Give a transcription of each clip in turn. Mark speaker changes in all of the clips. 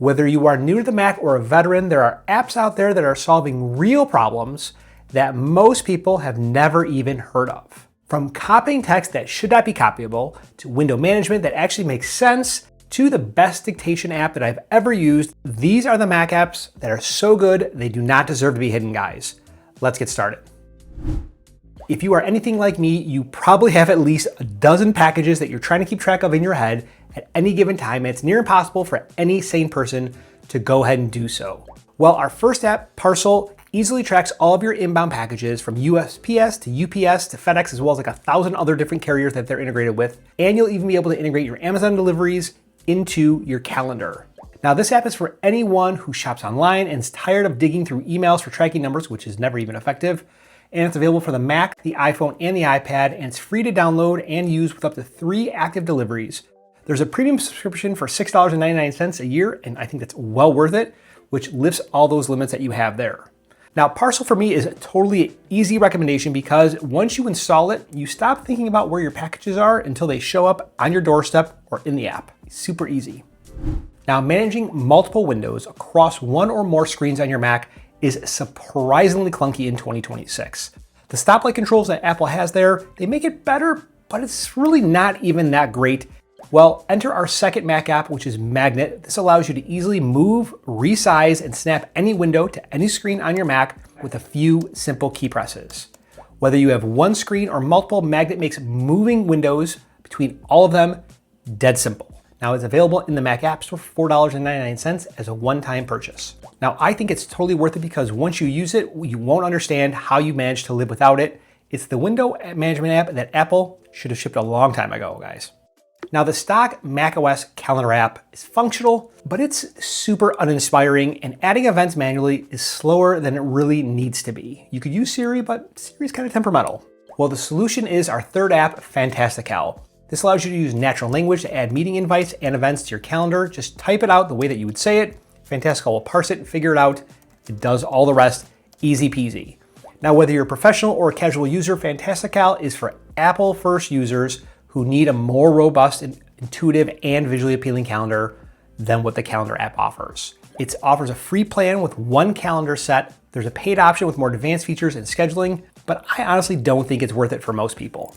Speaker 1: Whether you are new to the Mac or a veteran, there are apps out there that are solving real problems that most people have never even heard of. From copying text that should not be copyable, to window management that actually makes sense, to the best dictation app that I've ever used, these are the Mac apps that are so good they do not deserve to be hidden, guys. Let's get started. If you are anything like me, you probably have at least a dozen packages that you're trying to keep track of in your head at any given time, and it's near impossible for any sane person to go ahead and do so. Well, our first app, Parcel, easily tracks all of your inbound packages from USPS to UPS to FedEx, as well as like 1,000 other different carriers that they're integrated with. And you'll even be able to integrate your Amazon deliveries into your calendar. Now, this app is for anyone who shops online and is tired of digging through emails for tracking numbers, which is never even effective. And it's available for the Mac, the iPhone, and the iPad, and it's free to download and use with up to 3 active deliveries. There's a premium subscription for $6.99 a year, and I think that's well worth it, which lifts all those limits that you have there. Now, Parcel for me is a totally easy recommendation because once you install it, you stop thinking about where your packages are until they show up on your doorstep or in the app. Super easy. Now, managing multiple windows across one or more screens on your Mac is surprisingly clunky in 2026. The stoplight controls that Apple has there, they make it better, but it's really not even that great. Well, enter our second Mac app, which is Magnet. This allows you to easily move, resize, and snap any window to any screen on your Mac with a few simple key presses. Whether you have one screen or multiple, Magnet makes moving windows between all of them dead simple. Now, it's available in the Mac App Store for $4.99 as a one-time purchase. Now, I think it's totally worth it because once you use it, you won't understand how you managed to live without it. It's the window management app that Apple should have shipped a long time ago, guys. Now, the stock macOS calendar app is functional, but it's super uninspiring, and adding events manually is slower than it really needs to be. You could use Siri, but Siri's kind of temperamental. Well, the solution is our third app, Fantastical. This allows you to use natural language to add meeting invites and events to your calendar. Just type it out the way that you would say it. Fantastical will parse it and figure it out. It does all the rest, easy peasy. Now, whether you're a professional or a casual user, Fantastical is for Apple first users who need a more robust, intuitive, and visually appealing calendar than what the calendar app offers. It offers a free plan with one calendar set. There's a paid option with more advanced features and scheduling, but I honestly don't think it's worth it for most people.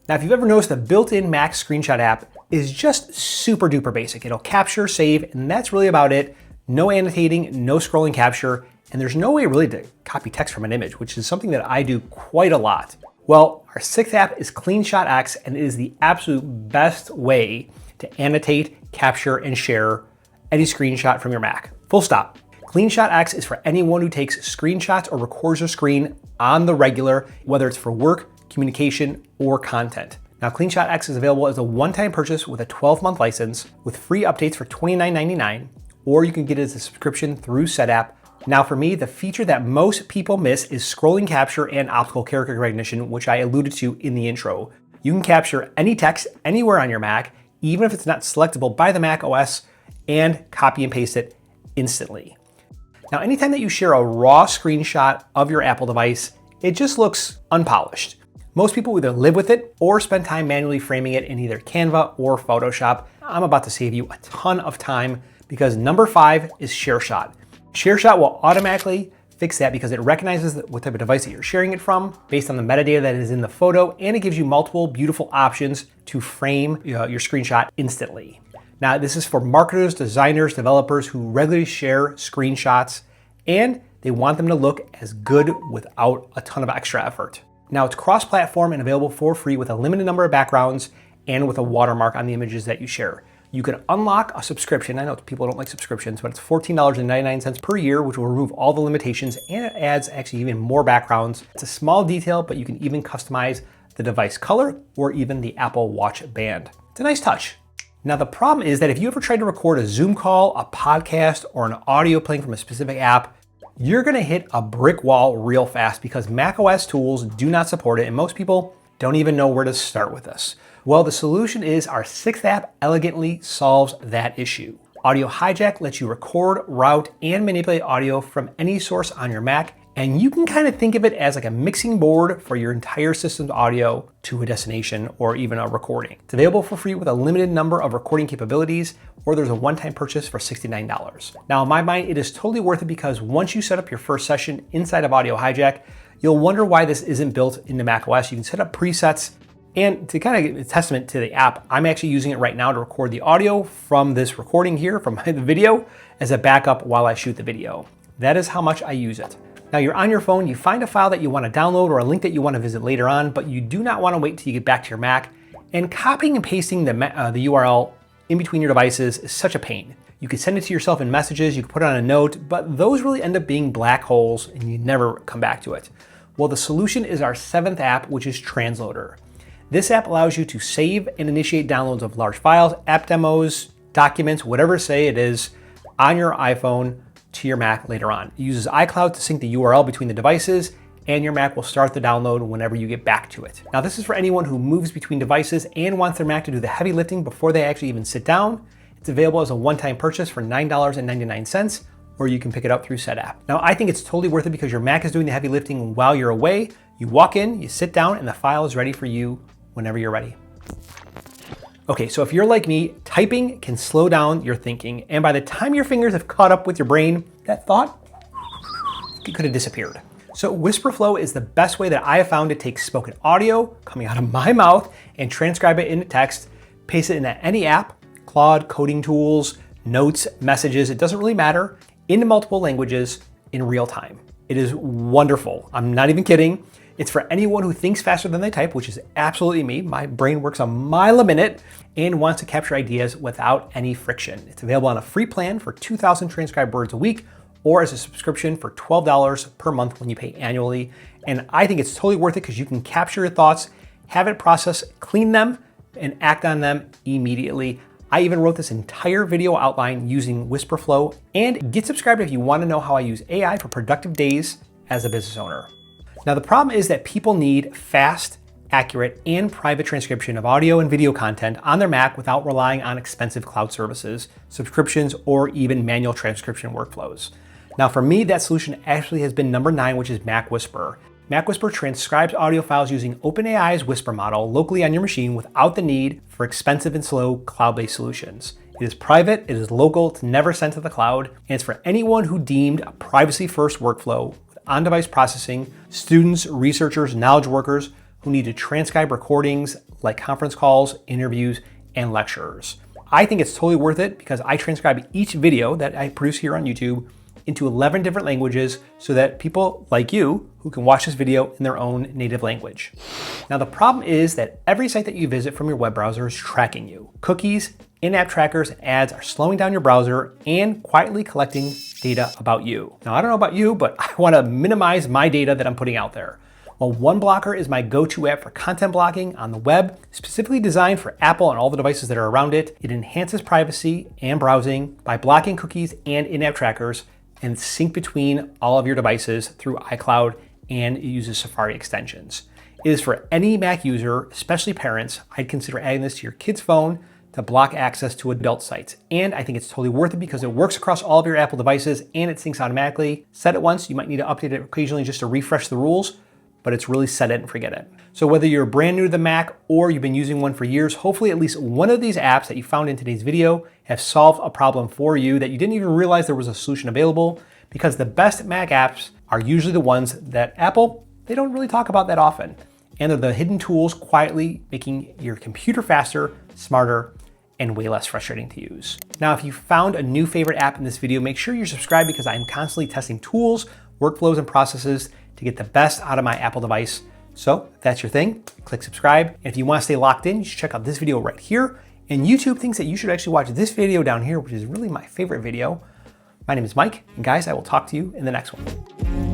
Speaker 1: Now, if you've ever noticed, the built-in Mac screenshot app is just super duper basic. It'll capture, save, and that's really about it. No annotating, no scrolling capture, and there's no way really to copy text from an image, which is something that I do quite a lot. Well, our sixth app is CleanShot X, and it is the absolute best way to annotate, capture, and share any screenshot from your Mac. Full stop. CleanShot X is for anyone who takes screenshots or records their screen on the regular, whether it's for work, communication, or content. Now, CleanShot X is available as a one-time purchase with a 12-month license with free updates for $29.99, or you can get it as a subscription through SetApp. Now, for me, the feature that most people miss is scrolling capture and optical character recognition, which I alluded to in the intro. You can capture any text anywhere on your Mac, even if it's not selectable by the Mac OS, and copy and paste it instantly. Now, anytime that you share a raw screenshot of your Apple device, it just looks unpolished. Most people either live with it or spend time manually framing it in either Canva or Photoshop. I'm about to save you a ton of time because number 5 is ShareShot. ShareShot will automatically fix that because it recognizes what type of device that you're sharing it from based on the metadata that is in the photo, and it gives you multiple beautiful options to frame your screenshot instantly. Now, this is for marketers, designers, developers who regularly share screenshots, and they want them to look as good without a ton of extra effort. Now, it's cross-platform and available for free with a limited number of backgrounds and with a watermark on the images that you share. You can unlock a subscription. I know people don't like subscriptions, but it's $14.99 per year, which will remove all the limitations, and it adds actually even more backgrounds. It's a small detail, but you can even customize the device color or even the Apple Watch band. It's a nice touch. Now, the problem is that if you ever tried to record a Zoom call, a podcast, or an audio playing from a specific app, you're gonna hit a brick wall real fast because macOS tools do not support it, and most people don't even know where to start with this. Well, the solution is our sixth app elegantly solves that issue. Audio Hijack lets you record, route, and manipulate audio from any source on your Mac And you can kind of think of it as like a mixing board for your entire system's audio to a destination or even a recording. It's available for free with a limited number of recording capabilities, or there's a one-time purchase for $69. Now, in my mind, it is totally worth it because once you set up your first session inside of Audio Hijack, you'll wonder why this isn't built into macOS. You can set up presets, and to kind of give a testament to the app, I'm actually using it right now to record the audio from this recording here, from the video, as a backup while I shoot the video. That is how much I use it. Now you're on your phone, you find a file that you want to download or a link that you want to visit later on, but you do not want to wait till you get back to your Mac, and copying and pasting the URL in between your devices is such a pain. You can send it to yourself in messages, you can put it on a note, but those really end up being black holes and you never come back to it. Well, the solution is our 7th app, which is Transloader. This app allows you to save and initiate downloads of large files, app demos, documents, whatever say it is, on your iPhone to your Mac later on. It uses iCloud to sync the URL between the devices, and your Mac will start the download whenever you get back to it. Now, this is for anyone who moves between devices and wants their Mac to do the heavy lifting before they actually even sit down. It's available as a one-time purchase for $9.99, or you can pick it up through said app. Now, I think it's totally worth it because your Mac is doing the heavy lifting while you're away. You walk in, you sit down, and the file is ready for you whenever you're ready. Okay, so if you're like me, typing can slow down your thinking, and by the time your fingers have caught up with your brain, that thought could have disappeared. So WhisperFlow is the best way that I have found to take spoken audio coming out of my mouth and transcribe it into text, paste it into any app, Claude, coding tools, notes, messages, it doesn't really matter, into multiple languages in real time. It is wonderful. I'm not even kidding. It's for anyone who thinks faster than they type, which is absolutely me. My brain works a mile a minute and wants to capture ideas without any friction. It's available on a free plan for 2,000 transcribed words a week, or as a subscription for $12 per month when you pay annually. And I think it's totally worth it because you can capture your thoughts, have it process, clean them, and act on them immediately. I even wrote this entire video outline using WhisperFlow, and get subscribed if you want to know how I use AI for productive days as a business owner. Now, the problem is that people need fast, accurate, and private transcription of audio and video content on their Mac without relying on expensive cloud services, subscriptions, or even manual transcription workflows. Now, for me, that solution actually has been number 9, which is Mac Whisper. Mac Whisper transcribes audio files using OpenAI's Whisper model locally on your machine without the need for expensive and slow cloud-based solutions. It is private, it is local, it's never sent to the cloud, and it's for anyone who deemed a privacy-first workflow with on-device processing, students, researchers, knowledge workers who need to transcribe recordings like conference calls, interviews, and lectures. I think it's totally worth it because I transcribe each video that I produce here on YouTube into 11 different languages so that people like you who can watch this video in their own native language. Now, the problem is that every site that you visit from your web browser is tracking you. Cookies, in-app trackers, and ads are slowing down your browser and quietly collecting data about you. Now, I don't know about you, but I want to minimize my data that I'm putting out there. Well, OneBlocker is my go-to app for content blocking on the web, specifically designed for Apple and all the devices that are around it. It enhances privacy and browsing by blocking cookies and in-app trackers and sync between all of your devices through iCloud, and it uses Safari extensions. It is for any Mac user, especially parents. I'd consider adding this to your kid's phone to block access to adult sites. And I think it's totally worth it because it works across all of your Apple devices and it syncs automatically. Set it once, you might need to update it occasionally just to refresh the rules, but it's really set it and forget it. So whether you're brand new to the Mac or you've been using one for years, hopefully at least one of these apps that you found in today's video have solved a problem for you that you didn't even realize there was a solution available, because the best Mac apps are usually the ones that Apple, they don't really talk about that often. And they're the hidden tools quietly making your computer faster, smarter, and way less frustrating to use. Now, if you found a new favorite app in this video, make sure you're subscribed because I'm constantly testing tools, workflows, and processes to get the best out of my Apple device. So if that's your thing, click subscribe. And if you want to stay locked in, you should check out this video right here. And YouTube thinks that you should actually watch this video down here, which is really my favorite video. My name is Mike, and guys, I will talk to you in the next one.